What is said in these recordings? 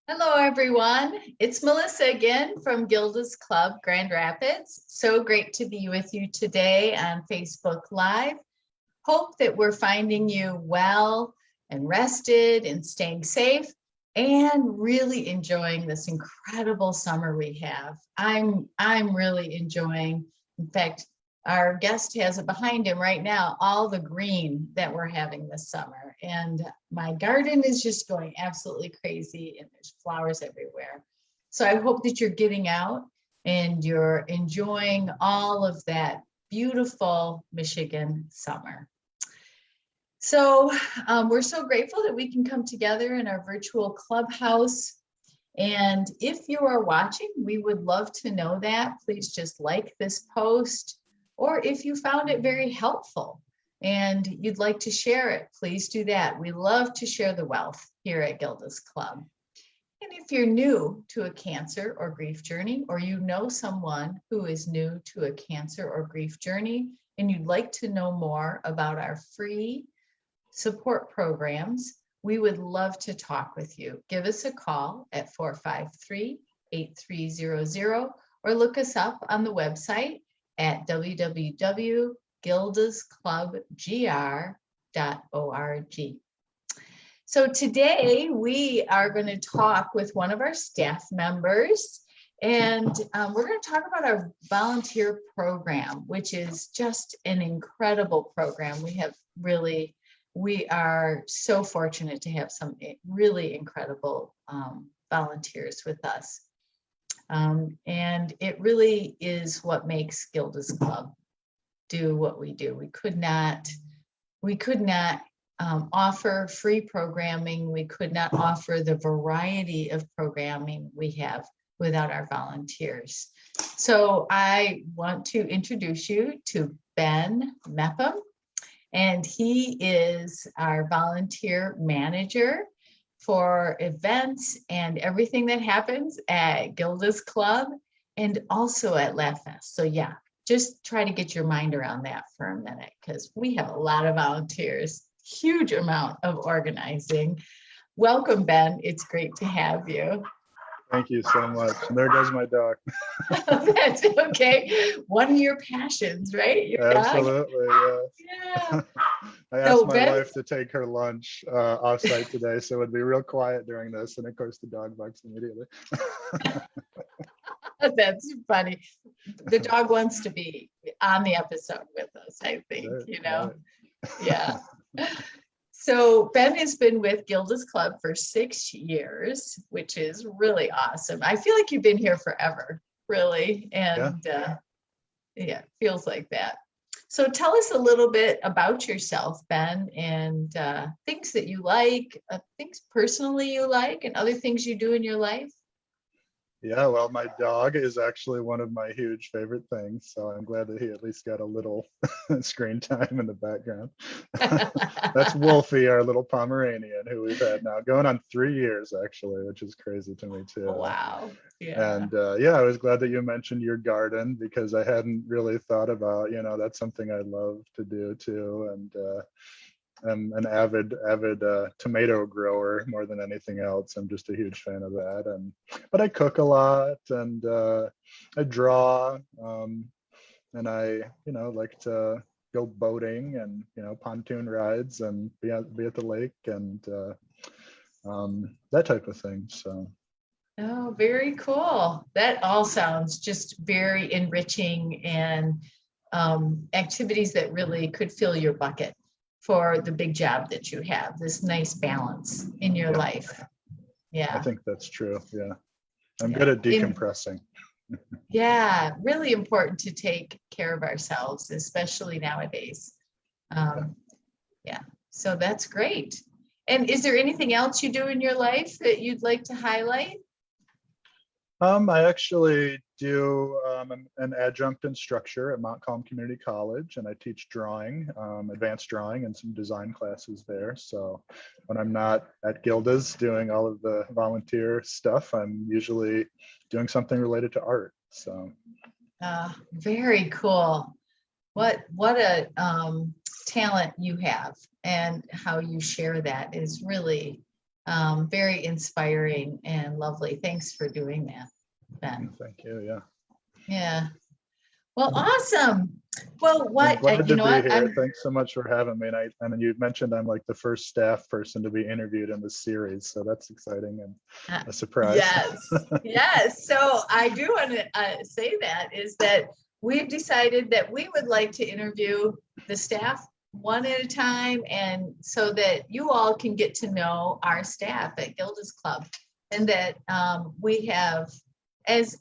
Hello, everyone. It's Melissa again from Gilda's Club, Grand Rapids. So great to be with you today on Facebook Live. Hope that we're finding you well and rested and staying safe and really enjoying this incredible summer we have. I'm really enjoying. In fact, our guest has it behind him right now, all the green that we're having this summer. And my garden is just going absolutely crazy and there's flowers everywhere. So I hope that you're getting out and you're enjoying all of that beautiful Michigan summer. So we're so grateful that we can come together in our virtual clubhouse. And if you are watching, we would love to know that. Please just like this post. Or if you found it very helpful and you'd like to share it, please do that. We love to share the wealth here at Gilda's Club. And if you're new to a cancer or grief journey, or you know someone who is new to a cancer or grief journey, and you'd like to know more about our free support programs, we would love to talk with you. Give us a call at 453-8300 or look us up on the website at www.gildasclubgr.org. So today we are going to talk with one of our staff members, and we're going to talk about our volunteer program, which is just an incredible program. We are so fortunate to have some really incredible volunteers with us. And it really is what makes Gilda's Club do what we do. We could not offer free programming. We could not offer the variety of programming we have without our volunteers. So I want to introduce you to Ben Mepham, and he is our volunteer manager for events and everything that happens at Gilda's Club and also at Laugh Fest. So yeah, just try to get your mind around that for a minute because we have a lot of volunteers, huge amount of organizing. Welcome, Ben. It's great to have you. Thank you so much. And there goes my dog. That's okay. One of your passions, right? Your Absolutely, dog. Yeah. I asked my wife to take her lunch offsite today, so it would be real quiet during this. And of course, the dog barks immediately. That's funny. The dog wants to be on the episode with us, I think, Right. Yeah. So Ben has been with Gilda's Club for 6 years, which is really awesome. I feel like you've been here forever, really. And yeah, feels like that. So tell us a little bit about yourself, Ben, and things that you like, things personally you like, and other things you do in your life. Yeah, well, my dog is actually one of my huge favorite things. So I'm glad that he at least got a little screen time in the background. That's Wolfie, our little Pomeranian, who we've had now going on 3 years, actually, which is crazy to me, too. Oh, wow. Yeah. And yeah, I was glad that you mentioned your garden because I hadn't really thought about, that's something I love to do, too. And I'm an avid tomato grower more than anything else. I'm just a huge fan of that. But I cook a lot and I draw and I, like to go boating and, pontoon rides and be at the lake and that type of thing. So. Oh, very cool. That all sounds just very enriching and activities that really could fill your bucket for the big job that you have, this nice balance in your life. Yeah. I think that's true. Yeah. I'm good at decompressing. Yeah, really important to take care of ourselves, especially nowadays. Yeah, so that's great. And is there anything else you do in your life that you'd like to highlight? I actually do an adjunct instructor at Montcalm Community College, and I teach drawing, advanced drawing, and some design classes there. So when I'm not at Gilda's doing all of the volunteer stuff, I'm usually doing something related to art. So very cool. What a talent you have, and how you share that is really Very inspiring and lovely. Thanks for doing that, Ben. Thank you. Yeah. Yeah. Well, awesome. Well, I'm what, glad you to know be what, here. Thanks so much for having me. And you mentioned I'm like the first staff person to be interviewed in this series, so that's exciting and a surprise. yes, yes. So I do want to say that is that we've decided that we would like to interview the staff one at a time, and so that you all can get to know our staff at Gilda's Club, and that we have, as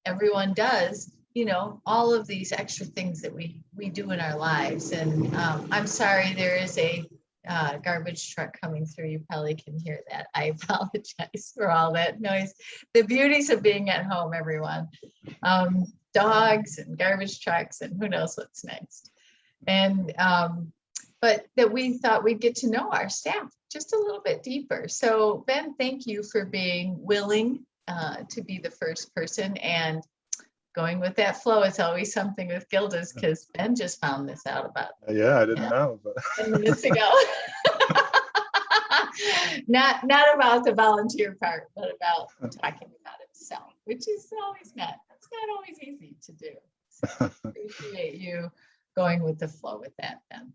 everyone does, you know, all of these extra things that we do in our lives. And I'm sorry, there is a garbage truck coming through. You probably can hear that. I apologize for all that noise. The beauties of being at home, everyone. Dogs and garbage trucks and who knows what's next. And but that we thought we'd get to know our staff just a little bit deeper. So Ben, thank you for being willing to be the first person, and going with that flow is always something with Gilda's, because Ben just found this out about Yeah, I didn't know, but 10 minutes ago. not about the volunteer part, but about talking about itself, which is always it's not always easy to do. So appreciate you going with the flow with that, Ben.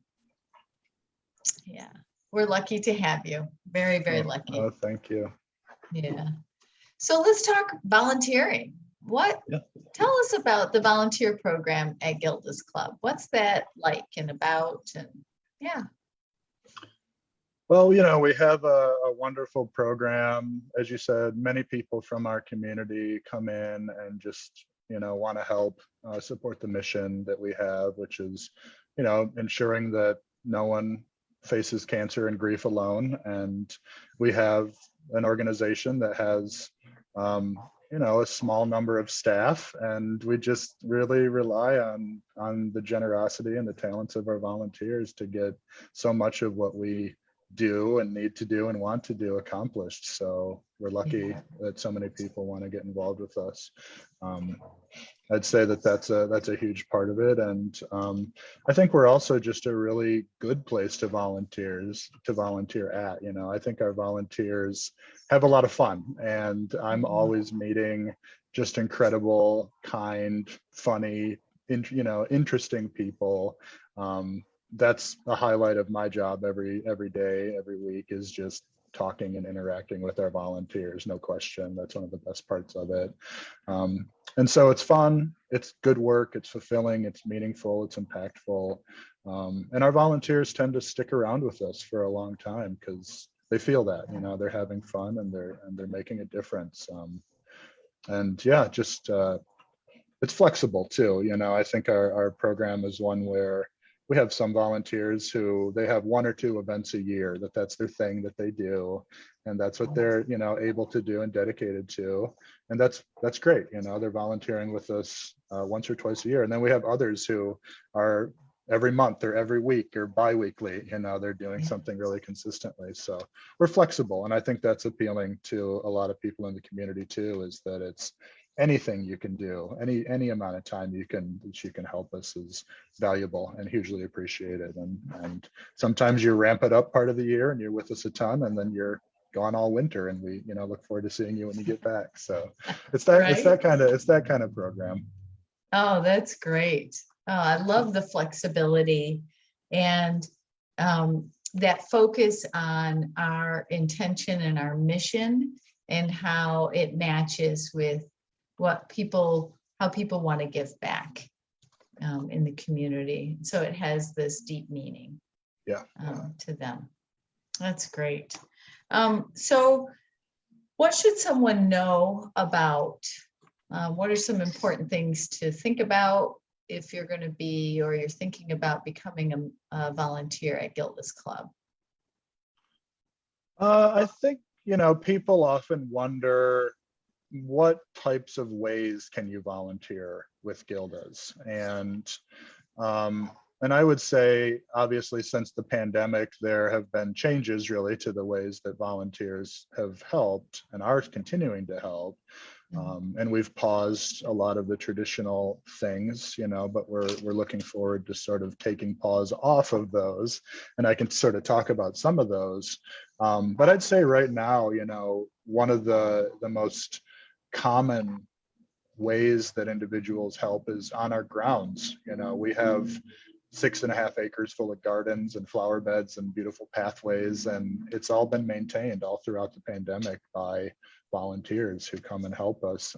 Yeah, we're lucky to have you. Very, very lucky. Oh, thank you. Yeah. So let's talk volunteering. Tell us about the volunteer program at Gilda's Club. What's that like and about? And yeah. Well, you know, we have a wonderful program. As you said, many people from our community come in and just, you know, want to help support the mission that we have, which is, you know, ensuring that no one faces cancer and grief alone. And we have an organization that has you know, a small number of staff, and we just really rely on the generosity and the talents of our volunteers to get so much of what we do and need to do and want to do accomplished. So we're lucky that so many people want to get involved with us. I'd say that that's a huge part of it, and I think we're also just a really good place to volunteer at. You know, I think our volunteers have a lot of fun, and I'm always meeting just incredible, kind, funny, interesting people. That's a highlight of my job every day, every week, is just talking and interacting with our volunteers. No question, that's one of the best parts of it. And so it's fun, it's good work, it's fulfilling, it's meaningful, it's impactful. And our volunteers tend to stick around with us for a long time because they feel that, you know, they're having fun and they're making a difference. And yeah, just it's flexible too. You know, I think our program is one where we have some volunteers who they have 1 or 2 events a year, that's their thing that they do, and that's what they're, you know, able to do and dedicated to, and that's great. You know, they're volunteering with us once or twice a year, and then we have others who are every month or every week or bi-weekly. You know, they're doing something really consistently. So we're flexible, and I think that's appealing to a lot of people in the community too, is that it's anything you can do, any amount of time you can help us is valuable and hugely appreciated. And sometimes you ramp it up part of the year and you're with us a ton, and then you're gone all winter, and we, you know, look forward to seeing you when you get back. So it's that kind of program. Oh, that's great. Oh, I love the flexibility and that focus on our intention and our mission, and how it matches with how people want to give back in the community. So it has this deep meaning to them. That's great. So what should someone know about, what are some important things to think about if you're going to be, or you're thinking about becoming a volunteer at Gilda's Club? I think, you know, people often wonder, what types of ways can you volunteer with Gilda's? And I would say, obviously, since the pandemic, there have been changes really to the ways that volunteers have helped and are continuing to help. And we've paused a lot of the traditional things, you know, but we're looking forward to sort of taking pause off of those. And I can sort of talk about some of those. But I'd say right now, you know, one of the most common ways that individuals help is on our grounds. You know, we have 6.5 acres full of gardens and flower beds and beautiful pathways, and it's all been maintained all throughout the pandemic by volunteers who come and help us.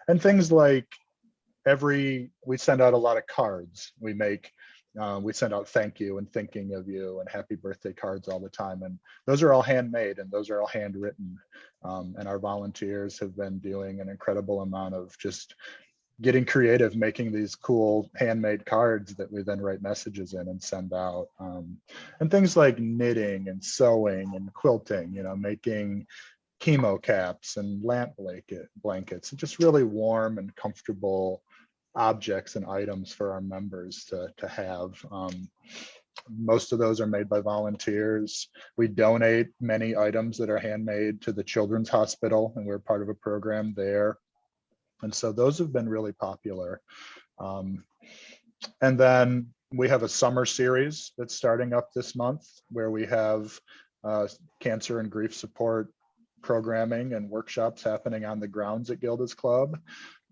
And things like we send out a lot of cards. We send out thank you and thinking of you and happy birthday cards all the time. And those are all handmade and those are all handwritten. And our volunteers have been doing an incredible amount of just getting creative, making these cool handmade cards that we then write messages in and send out. And things like knitting and sewing and quilting, you know, making chemo caps and lamp blankets, just really warm and comfortable objects and items for our members to have. Most of those are made by volunteers. We donate many items that are handmade to the Children's Hospital, and we're part of a program there. And so those have been really popular. And then we have a summer series that's starting up this month where we have cancer and grief support programming and workshops happening on the grounds at Gilda's Club.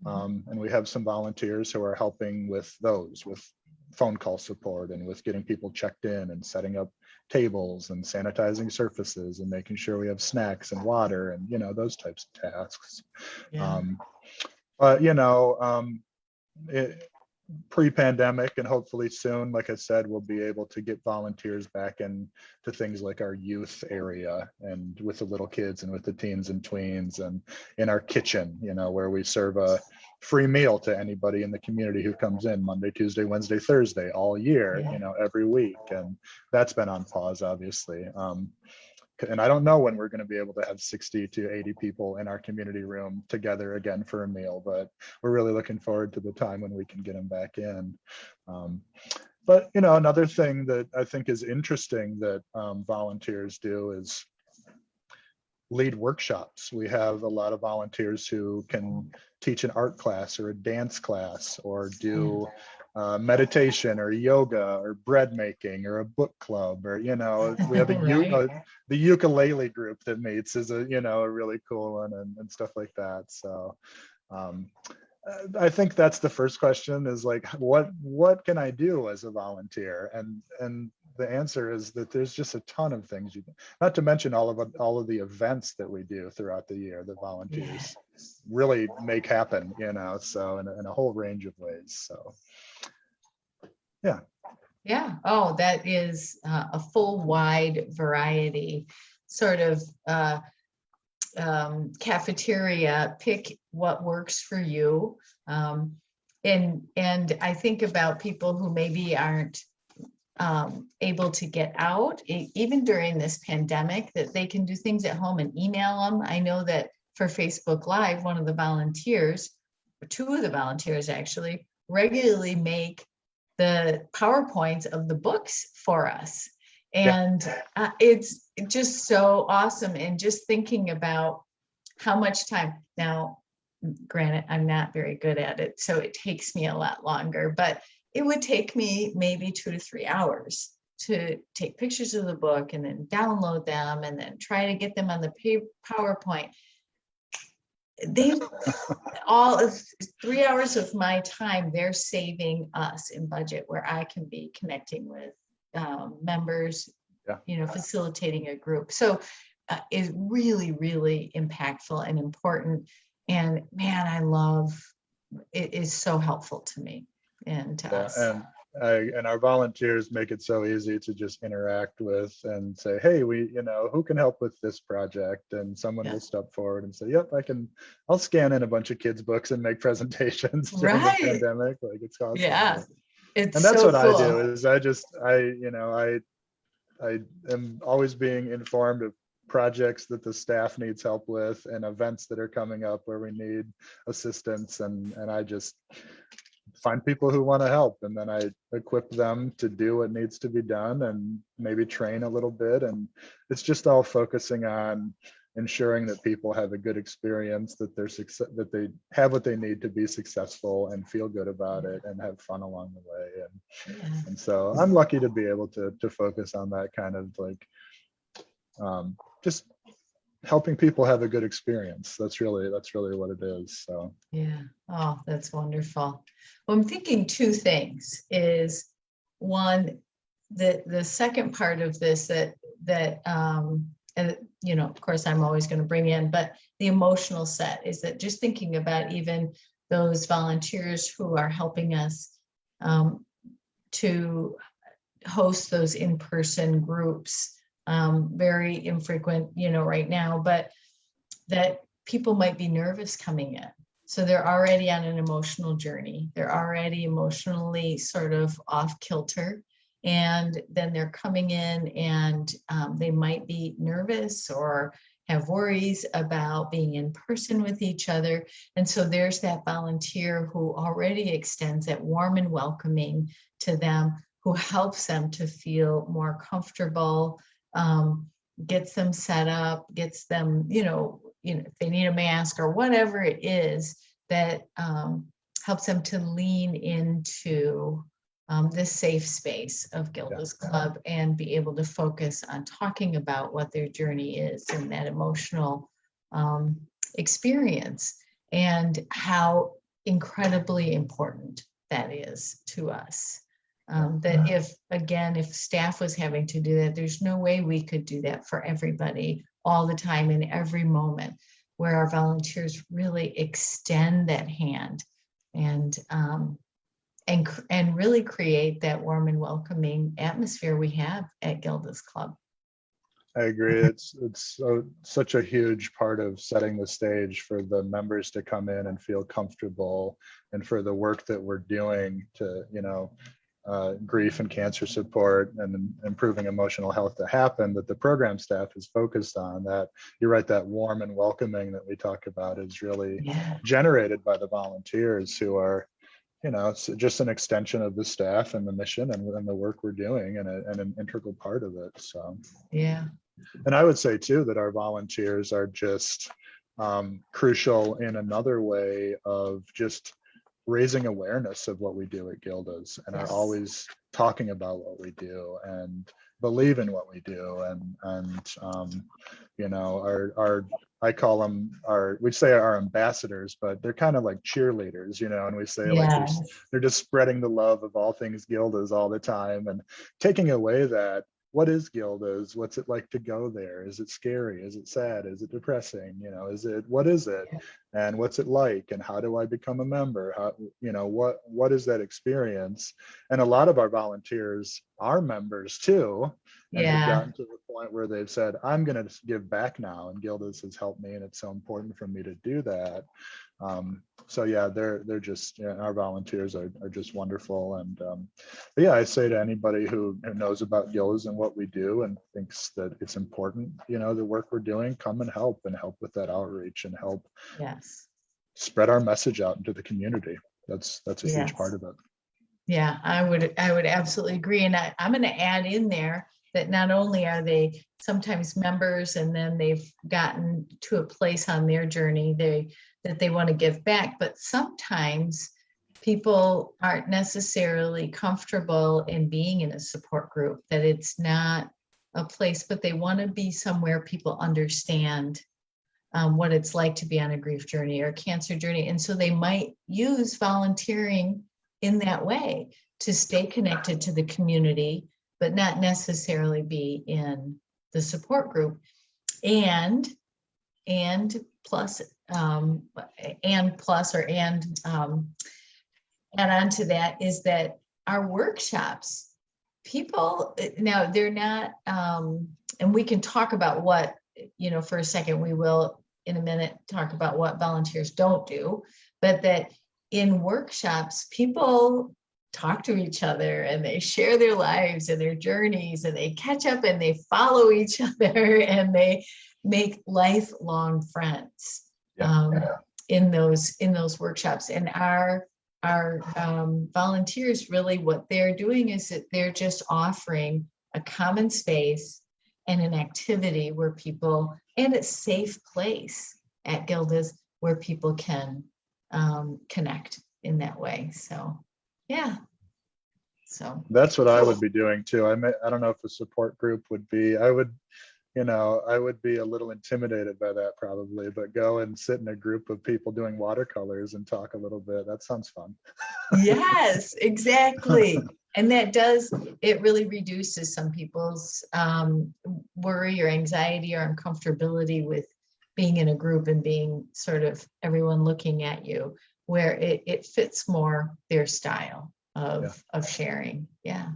And we have some volunteers who are helping with those, with phone call support and with getting people checked in and setting up tables and sanitizing surfaces and making sure we have snacks and water and, you know, those types of tasks. Yeah. But, you know, pre-pandemic and hopefully soon, like I said, we'll be able to get volunteers back into things like our youth area and with the little kids and with the teens and tweens and in our kitchen, you know, where we serve a free meal to anybody in the community who comes in Monday, Tuesday, Wednesday, Thursday, all year, you know, every week. And that's been on pause, obviously. And I don't know when we're going to be able to have 60 to 80 people in our community room together again for a meal, but we're really looking forward to the time when we can get them back in. But, you know, another thing that I think is interesting that volunteers do is lead workshops. We have a lot of volunteers who can teach an art class or a dance class or do meditation or yoga or bread making or a book club, or, you know, we have the ukulele group that meets is a, you know, a really cool one and stuff like that. So I think that's the first question is like, what can I do as a volunteer? And the answer is that there's just a ton of things you can, not to mention all of the events that we do throughout the year that volunteers really make happen, you know, so in a whole range of ways. So yeah. Yeah. Oh, that is a full wide variety sort of cafeteria. Pick what works for you. And I think about people who maybe aren't able to get out, even during this pandemic, that they can do things at home and email them. I know that for Facebook Live, one of the volunteers, or two of the volunteers actually, regularly make the PowerPoints of the books for us. And it's just so awesome. And just thinking about how much time, now, granted, I'm not very good at it, so it takes me a lot longer, but it would take me maybe 2 to 3 hours to take pictures of the book and then download them and then try to get them on the PowerPoint. They all 3 hours of my time they're saving us in budget, where I can be connecting with members, you know, facilitating a group. So is really, really impactful and important. And man, I love it, is so helpful to me and to us. And our volunteers make it so easy to just interact with and say, hey, you know, who can help with this project? And someone will step forward and say, yep, I'll scan in a bunch of kids' books and make presentations during the pandemic. Like, it's awesome. Yeah. And that's so what cool. I do is I am always being informed of projects that the staff needs help with and events that are coming up where we need assistance. And I just find people who want to help, and then I equip them to do what needs to be done and maybe train a little bit. And it's just all focusing on ensuring that people have a good experience, that that they have what they need to be successful and feel good about it and have fun along the way. And so I'm lucky to be able to focus on that kind of like just helping people have a good experience. That's really what it is. So Yeah. Oh, that's wonderful. Well, I'm thinking two things is one, the second part of this and of course I'm always going to bring in, but the emotional set is that just thinking about even those volunteers who are helping us to host those in-person groups, very infrequent, right now, but that people might be nervous coming in. So they're already on an emotional journey. They're already emotionally sort of off kilter. And then they're coming in and they might be nervous or have worries about being in person with each other. And so there's that volunteer who already extends that warm and welcoming to them, who helps them to feel more comfortable, gets them set up, gets them, if they need a mask or whatever it is that helps them to lean into this safe space of Gilda's Club and be able to focus on talking about what their journey is and that emotional experience and how incredibly important that is to us. That if staff was having to do that, there's no way we could do that for everybody all the time in every moment, where our volunteers really extend that hand and really create that warm and welcoming atmosphere we have at Gilda's Club. I agree. It's such a huge part of setting the stage for the members to come in and feel comfortable, and for the work that we're doing to, grief and cancer support and improving emotional health to happen, that the program staff is focused on. That you're right, that warm and welcoming that we talk about is really generated by the volunteers, who are, it's just an extension of the staff and the mission and the work we're doing, and an integral part of it. So and I would say too that our volunteers are just crucial in another way of just raising awareness of what we do at Gilda's, and are always talking about what we do and believe in what we do, and our I call them we say our ambassadors, but they're kind of like cheerleaders, and we say like they're just spreading the love of all things Gilda's all the time, and taking away that, what is Gilda's? What's it like to go there? Is it scary? Is it sad? Is it depressing? What is it? And what's it like? And how do I become a member? How, what is that experience? And a lot of our volunteers are members too, and have gotten to the point where they've said, I'm going to give back now, and Gilda's has helped me, and it's so important for me to do that. So yeah, they're just, our volunteers are just wonderful. And I say to anybody who knows about Gilda's and what we do and thinks that it's important, the work we're doing, come and help with that outreach, and help spread our message out into the community. That's a huge part of it. Yeah, I would absolutely agree. And I'm going to add in there that not only are they sometimes members, and then they've gotten to a place on their journey that they want to give back, but sometimes people aren't necessarily comfortable in being in a support group, that it's not a place, but they want to be somewhere people understand what it's like to be on a grief journey or cancer journey. And so they might use volunteering in that way to stay connected to the community, but not necessarily be in the support group. And plus add on to that is that our workshops, people now, they're not and we can talk about what, for a second, we will in a minute talk about what volunteers don't do, but that in workshops, people talk to each other and they share their lives and their journeys, and they catch up and they follow each other, and they make lifelong friends in those workshops. And our volunteers, really what they're doing is that they're just offering a common space and an activity where people, and a safe place at Gilda's where people can connect in that way. So so that's what I would be doing too. I don't know if a support group would be, I would be a little intimidated by that probably, but go and sit in a group of people doing watercolors and talk a little bit. That sounds fun. Yes, exactly. And it really reduces some people's worry or anxiety or uncomfortability with being in a group and being sort of everyone looking at you, where it fits more their style of sharing. Yeah.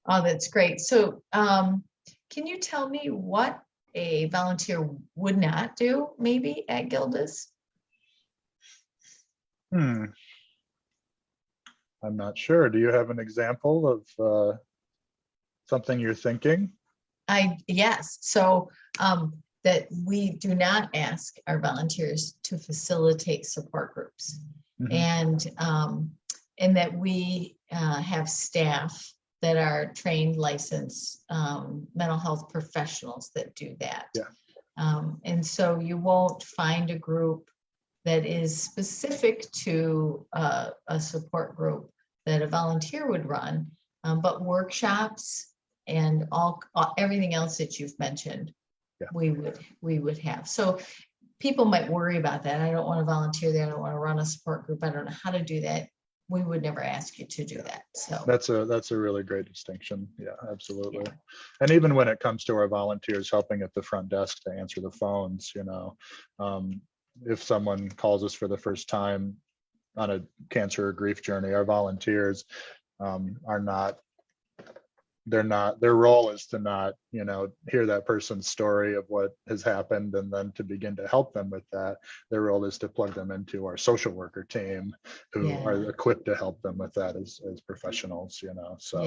Oh, that's great. So can you tell me what a volunteer would not do maybe at Gilda's? I'm not sure. Do you have an example of something you're thinking? Yes. So that we do not ask our volunteers to facilitate support groups, and that we have staff that are trained, licensed mental health professionals that do that. And so you won't find a group that is specific to a support group that a volunteer would run, but workshops and everything else that you've mentioned, we would have. So people might worry about that. I don't want to volunteer there. I don't want to run a support group. I don't know how to do that. We would never ask you to do that. So that's a really great distinction. Yeah, absolutely. And even when it comes to our volunteers helping at the front desk to answer the phones, if someone calls us for the first time on a cancer or grief journey, our volunteers their role is to not, hear that person's story of what has happened and then to begin to help them with that. Their role is to plug them into our social worker team who are equipped to help them with that as professionals, so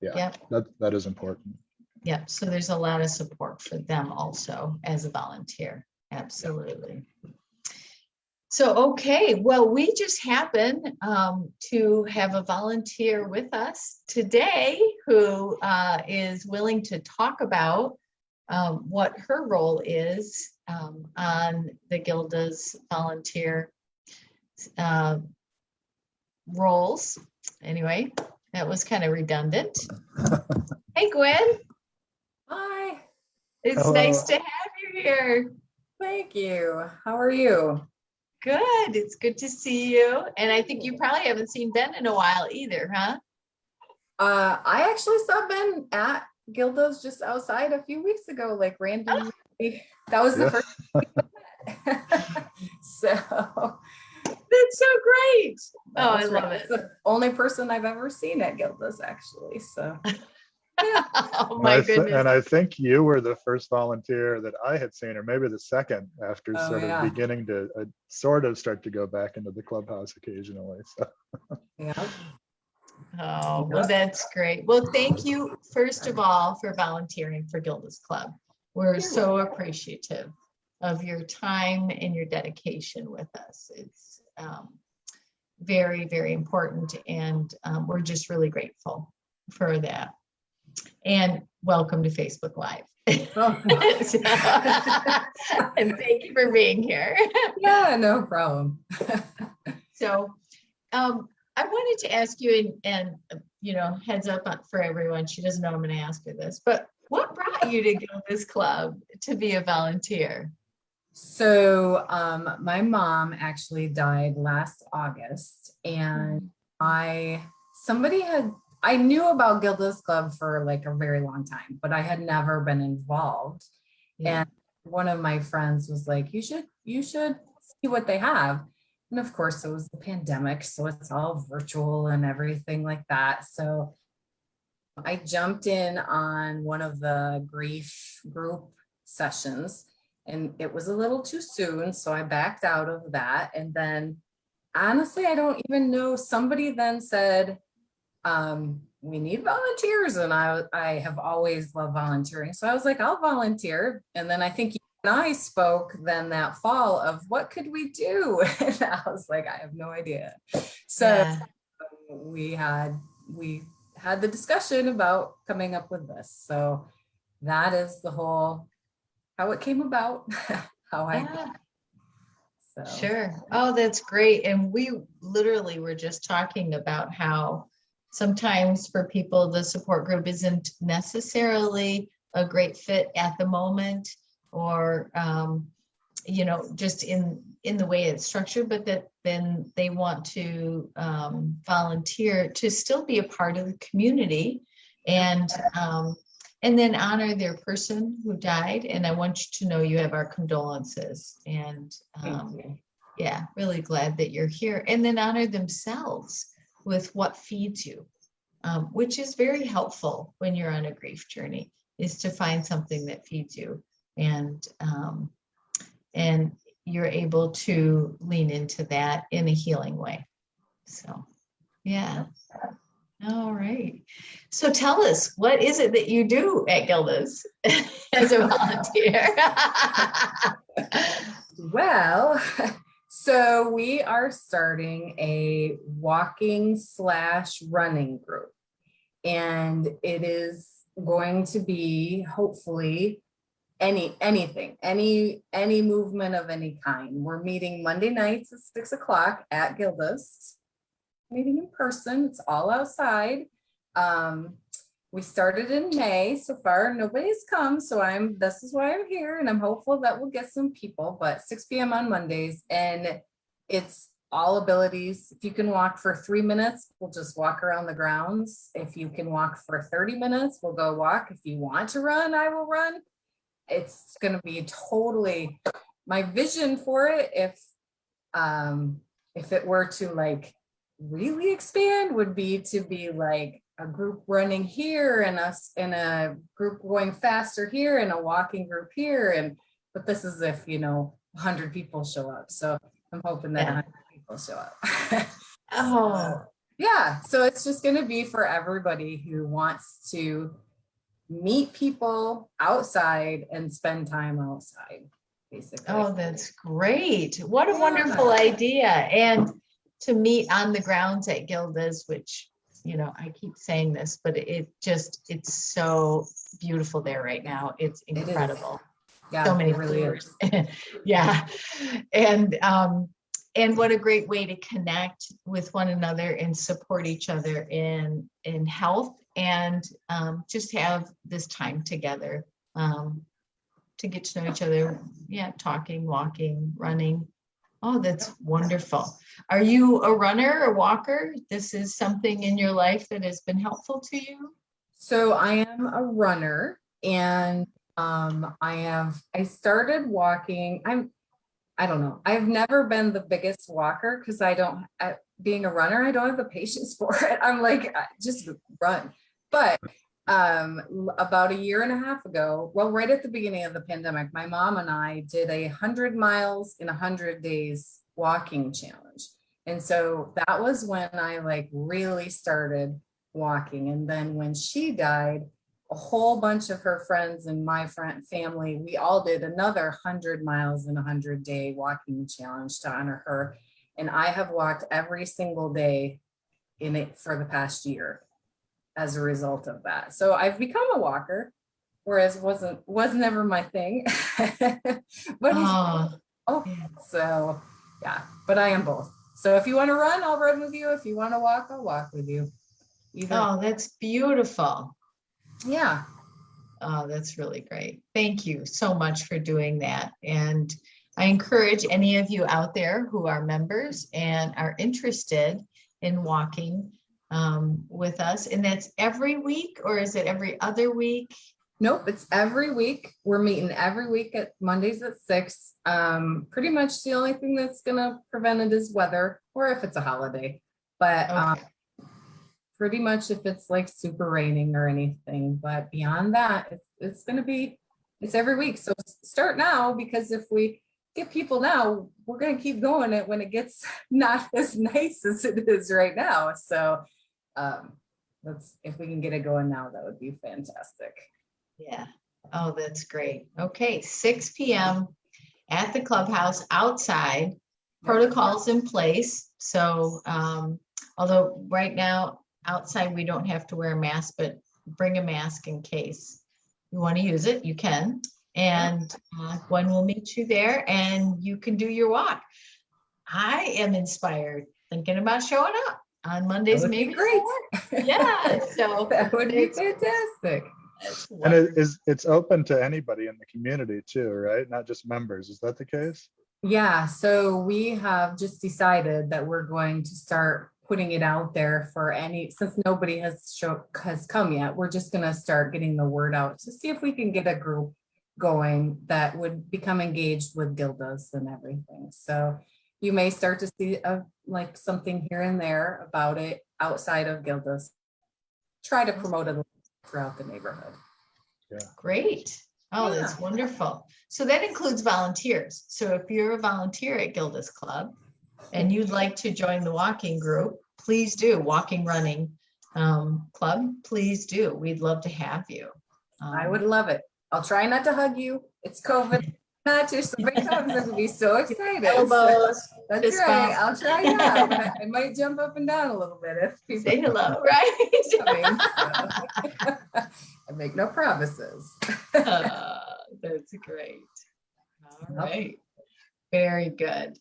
that is important. So there's a lot of support for them also as a volunteer. Absolutely. So, okay, well, we just happen to have a volunteer with us today who is willing to talk about what her role is on the Gilda's volunteer roles. Anyway, that was kind of redundant. Hey, Gwyn. Hi. It's Hello. Nice to have you here. Thank you. How are you? Good. It's good to see you. And I think you probably haven't seen Ben in a while either, huh? I actually saw Ben at Gilda's just outside a few weeks ago, like randomly. That was the first so that's so great. I love it. It's the only person I've ever seen at Gilda's, actually. So oh my goodness. And I think you were the first volunteer that I had seen, or maybe the second, after of beginning to sort of start to go back into the clubhouse occasionally. So. Oh, well, that's great. Well, thank you, first of all, for volunteering for Gilda's Club. We're so appreciative of your time and your dedication with us. It's very, very important, and we're just really grateful for that. And welcome to Facebook Live. And thank you for being here. Yeah, no problem. So I wanted to ask you, and heads up for everyone, she doesn't know I'm going to ask her this, but what brought you to Gilda's Club to be a volunteer? So my mom actually died last August, and I knew about Gilda's Club for like a very long time, but I had never been involved. And one of my friends was like, you should see what they have. And of course it was the pandemic, so it's all virtual and everything like that. So I jumped in on one of the grief group sessions, and it was a little too soon, so I backed out of that. And then honestly, I don't even know, somebody then said, we need volunteers, and I have always loved volunteering, so I was like, I'll volunteer. And then I think you and I spoke then that fall of what could we do, and I was like, I have no idea. So we had the discussion about coming up with this. So that is the whole how it came about. Sure. Oh, that's great. And we literally were just talking about how sometimes for people, the support group isn't necessarily a great fit at the moment, or just in the way it's structured, but that then they want to volunteer to still be a part of the community, and then honor their person who died. And I want you to know you have our condolences, and yeah, really glad that you're here. And then honor themselves with what feeds you, which is very helpful when you're on a grief journey, is to find something that feeds you, and you're able to lean into that in a healing way. So, yeah. All right. So tell us, what is it that you do at Gilda's as a volunteer? Well, so we are starting a walking / running group, and it is going to be hopefully anything, any movement of any kind. We're meeting Monday nights at 6 o'clock at Gilda's, meeting in person. It's all outside. We started in May. So far, nobody's come. So this is why I'm here. And I'm hopeful that we'll get some people, but 6 p.m. on Mondays. And it's all abilities. If you can walk for 3 minutes, we'll just walk around the grounds. If you can walk for 30 minutes, we'll go walk. If you want to run, I will run. It's going to be totally my vision for it. If it were to like really expand, would be to be like a group running here and us in a group going faster here and a walking group here. But this is if 100 people show up. So I'm hoping that 100 people show up. Oh, yeah. So it's just going to be for everybody who wants to meet people outside and spend time outside, basically. Oh, that's great. What a wonderful idea. And to meet on the grounds at Gilda's, which, I keep saying this, but it's so beautiful there right now. It's incredible. Yeah, so many it really tours. Yeah. And what a great way to connect with one another and support each other in health, and just have this time together to get to know each other. Yeah, talking, walking, running. Oh, that's wonderful. Are you a runner or walker? This is something in your life that has been helpful to you? So I am a runner, and I started walking. I don't know. I've never been the biggest walker because being a runner, I don't have the patience for it. I'm like, just run. But about a year and a half ago, well, right at the beginning of the pandemic, my mom and I did 100 miles in 100 days walking challenge. And so that was when I really started walking. And then when she died, a whole bunch of her friends and my family, we all did another 100 miles in 100-day walking challenge to honor her. And I have walked every single day in it for the past year as a result of that. So I've become a walker, whereas was never my thing. But so yeah, but I am both. So if you want to run, I'll run with you. If you want to walk, I'll walk with you. Oh, that's beautiful. Yeah. Oh, that's really great. Thank you so much for doing that. And I encourage any of you out there who are members and are interested in walking with us. And that's every week, or is it every other week? Nope, it's every week. We're meeting every week at Mondays at 6. Pretty much the only thing that's going to prevent it is weather, or if it's a holiday. But Okay. Pretty much if it's like super raining or anything. But beyond that, it's every week. So start now, because if we get people now, we're going to keep going it when it gets not as nice as it is right now. So if we can get it going now, that would be fantastic. Yeah. Oh, that's great. Okay. 6 p.m. at the clubhouse outside. Protocols in place. So although right now outside we don't have to wear a mask, but bring a mask in case you want to use it, you can. And Gwyn will meet you there and you can do your walk. I am inspired thinking about showing up on Mondays. That would maybe be great. Yeah. So that would be fantastic. That's And wonderful. it's open to anybody in the community too, right? Not just members. Is that the case? Yeah, so we have just decided that we're going to start putting it out there for since nobody has come yet, we're just gonna start getting the word out to see if we can get a group going that would become engaged with Gildas and everything. So you may start to see like something here and there about it outside of Gildas. Try to promote it throughout the neighborhood. Yeah. Great. Oh, that's wonderful. So that includes volunteers. So if you're a volunteer at Gilda's Club and you'd like to join the walking group, please do. Walking, running club, please do. We'd love to have you. I would love it. I'll try not to hug you. It's COVID. Not if somebody comes, I would be so excited. Elbows. That's fist right. bump. I'll try not, but I might jump up and down a little bit if people Say hello, right? coming. So. I make no promises. That's great. All right. Very good.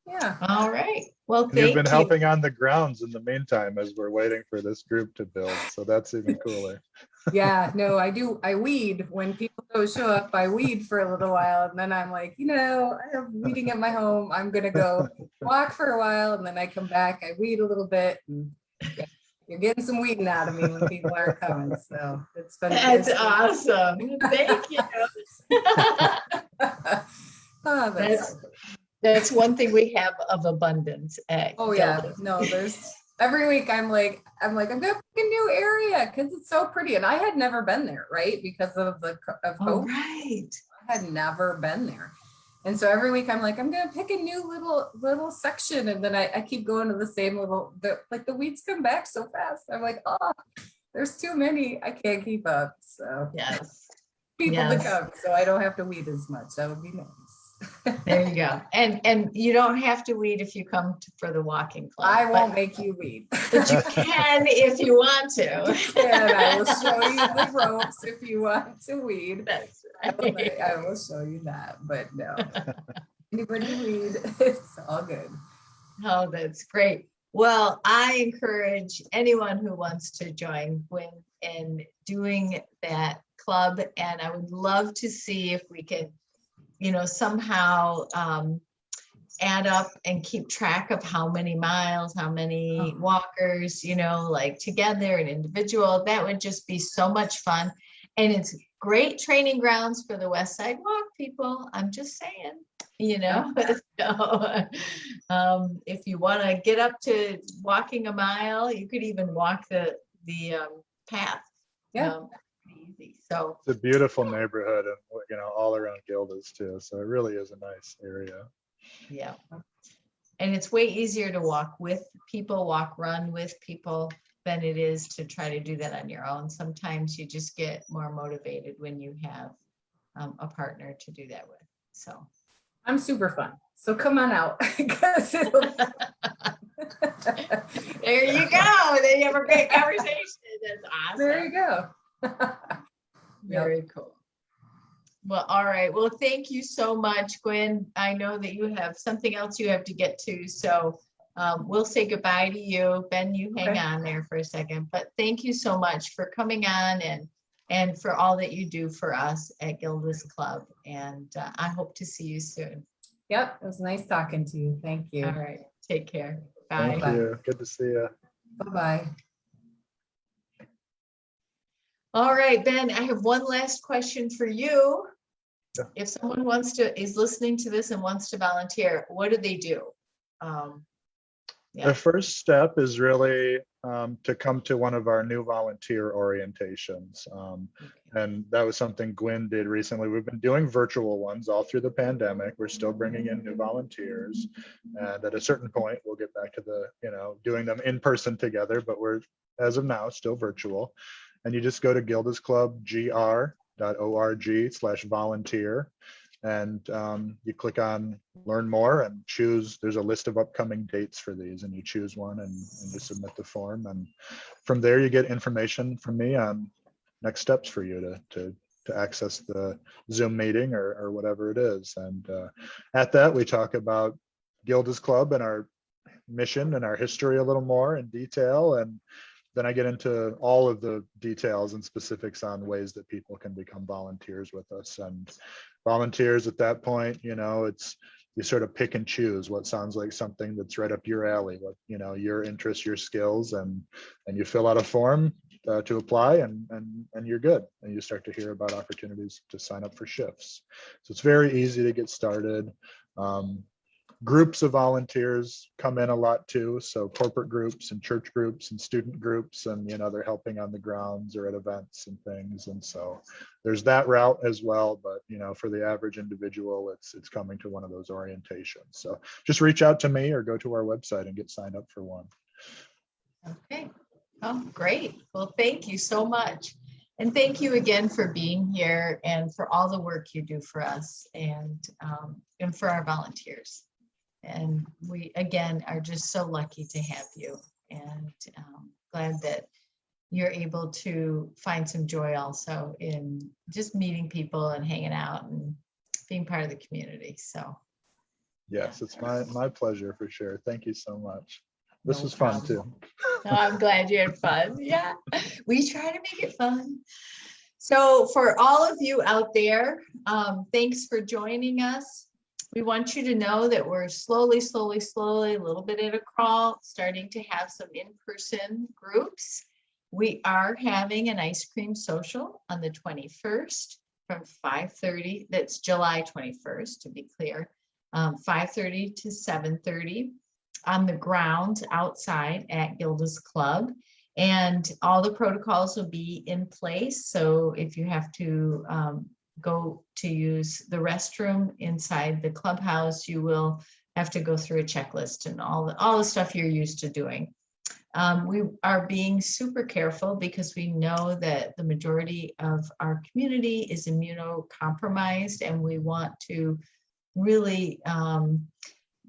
Yeah. All right. Well, And you've thank been you. helping on the grounds in the meantime as we're waiting for this group to build. So that's even cooler. Yeah, no, I do. I weed when people don't show up. I weed for a little while, and then I'm like, I have weeding at my home. I'm gonna go walk for a while, and then I come back. I weed a little bit. And yeah, you're getting some weeding out of me when people aren't coming. So it's been. That's awesome. Thank you. Oh, That's one thing we have of abundance at oh yeah, Gilda's. no, there's every week I'm like, I'm gonna pick a new area because it's so pretty. And I had never been there, right? Because of Oh, COVID. right. I had never been there. And so every week I'm like, I'm gonna pick a new little section. And then I keep going to the same the weeds come back so fast. I'm like, oh, there's too many. I can't keep up. So Yes. people to come so I don't have to weed as much. That would be nice. There you go. And you don't have to weed if you come for the walking club. I won't make you weed. But you can if you want to. And I will show you the ropes if you want to weed. That's I will show you that, but no. Anybody weed, it's all good. Oh, that's great. Well, I encourage anyone who wants to join Gwyn in doing that club. And I would love to see if we can, somehow add up and keep track of how many miles, how many walkers, like together and individual. That would just be so much fun. And it's great training grounds for the West Side Walk people. I'm just saying, So, if you want to get up to walking a mile, you could even walk the path. Yeah. Easy. So It's a beautiful neighborhood and, all around Gilda's too. So it really is a nice area. yeah. And it's way easier to walk with people, run with people than it is to try to do that on your own. Sometimes you just get more motivated when you have a partner to do that with. So I'm super fun. So come on out. there you go. Then you have a great conversation. That's awesome. There you go. Very cool. Well, all right. Well, thank you so much, Gwyn. I know that you have something else you have to get to. So we'll say goodbye to you. Ben, you hang on there for a second. But thank you so much for coming on and for all that you do for us at Gilda's Club. And I hope to see you soon. Yep. It was nice talking to you. Thank you. All right. Take care. Bye. Thank you. Good to see you. Bye-bye. All right, Ben, I have one last question for you. Yeah. If someone is listening to this and wants to volunteer, what do they do? The first step is really to come to one of our new volunteer orientations. And that was something Gwyn did recently. We've been doing virtual ones all through the pandemic. We're still bringing in new volunteers. And at a certain point, we'll get back to doing them in person together, but we're, as of now, still virtual. And you just go to gildasclubgr.org/volunteer. And you click on learn more and choose, there's a list of upcoming dates for these, and you choose one and you submit the form. And from there you get information from me on next steps for you to access the Zoom meeting or whatever it is. And at that, we talk about Gilda's Club and our mission and our history a little more in detail, and then I get into all of the details and specifics on ways that people can become volunteers with us. And volunteers at that point, it's, you sort of pick and choose what sounds like something that's right up your alley, what, your interests, your skills, and you fill out a form to apply, and you're good. And you start to hear about opportunities to sign up for shifts. So it's very easy to get started. Groups of volunteers come in a lot too. So corporate groups and church groups and student groups, and they're helping on the grounds or at events and things. And so there's that route as well. But for the average individual, it's coming to one of those orientations. So just reach out to me or go to our website and get signed up for one. Okay. Oh, great. Well, thank you so much. And thank you again for being here and for all the work you do for us and for our volunteers. And we, again, are just so lucky to have you, and glad that you're able to find some joy also in just meeting people and hanging out and being part of the community. So yes, it's my pleasure for sure. Thank you so much. This no was fun problem. too. No, I'm glad you had fun. Yeah, we try to make it fun. So for all of you out there, thanks for joining us. We want you to know that we're slowly, a little bit at a crawl, starting to have some in-person groups. We are having an ice cream social on the 21st from 5:30. That's July 21st, to be clear, 5:30 to 7:30 on the grounds outside at Gilda's Club. And all the protocols will be in place. So if you have to go to use the restroom inside the clubhouse, you will have to go through a checklist and all the stuff you're used to doing. We are being super careful because we know that the majority of our community is immunocompromised, and we want to really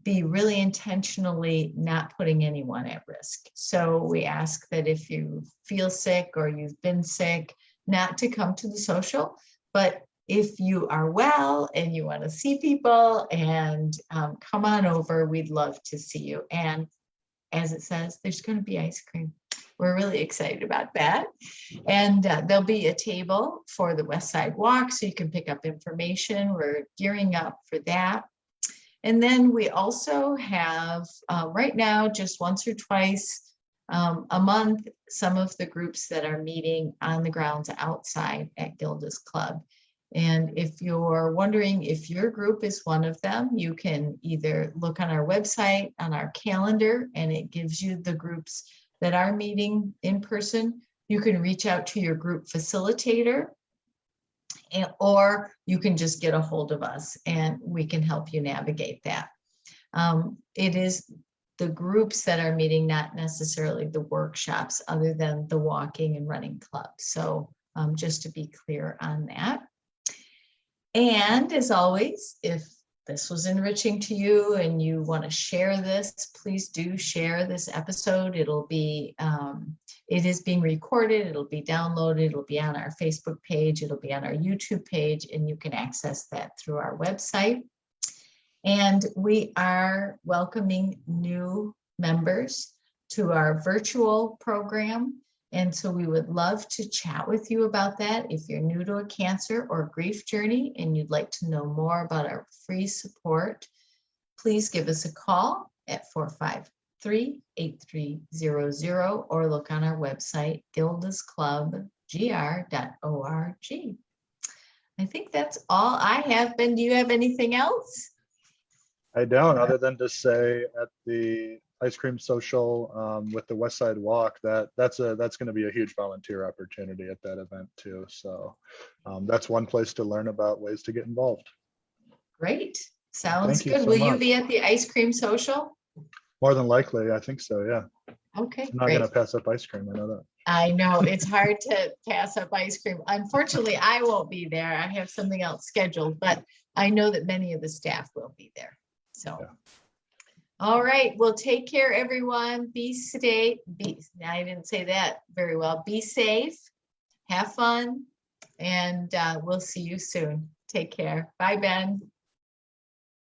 be really intentionally not putting anyone at risk. So we ask that if you feel sick or you've been sick, not to come to the social, but if you are well and you want to see people, and come on over, we'd love to see you. And as it says, there's going to be ice cream. We're really excited about that. And there'll be a table for the West Side Walk, so you can pick up information. We're gearing up for that. And then we also have right now, just once or twice a month, some of the groups that are meeting on the grounds outside at Gilda's Club. And if you're wondering if your group is one of them, you can either look on our website, on our calendar, and it gives you the groups that are meeting in person. You can reach out to your group facilitator, or you can just get a hold of us and we can help you navigate that. It is the groups that are meeting, not necessarily the workshops, other than the walking and running club. So just to be clear on that. And as always, if this was enriching to you and you want to share this, please do share this episode. It'll be, it is being recorded, it'll be downloaded, it'll be on our Facebook page, it'll be on our YouTube page, and you can access that through our website. And we are welcoming new members to our virtual program. And so we would love to chat with you about that. If you're new to a cancer or grief journey and you'd like to know more about our free support, please give us a call at 453-8300 or look on our website, gildasclubgr.org. I think that's all I have. Ben, do you have anything else? I don't, other than to say at the ice cream social with the West Side Walk, that's going to be a huge volunteer opportunity at that event too. So that's one place to learn about ways to get involved. Great. Sounds Thank you good. so Will you much. be at the ice cream social? More than likely, I think so, yeah. Okay, I'm not great. going to pass up ice cream, I know that. I know it's hard to pass up ice cream. Unfortunately, I won't be there. I have something else scheduled, but I know that many of the staff will be there. So, yeah. All right. Well, take care, everyone. Be safe. I didn't say that very well. Be safe. Have fun. And we'll see you soon. Take care. Bye, Ben.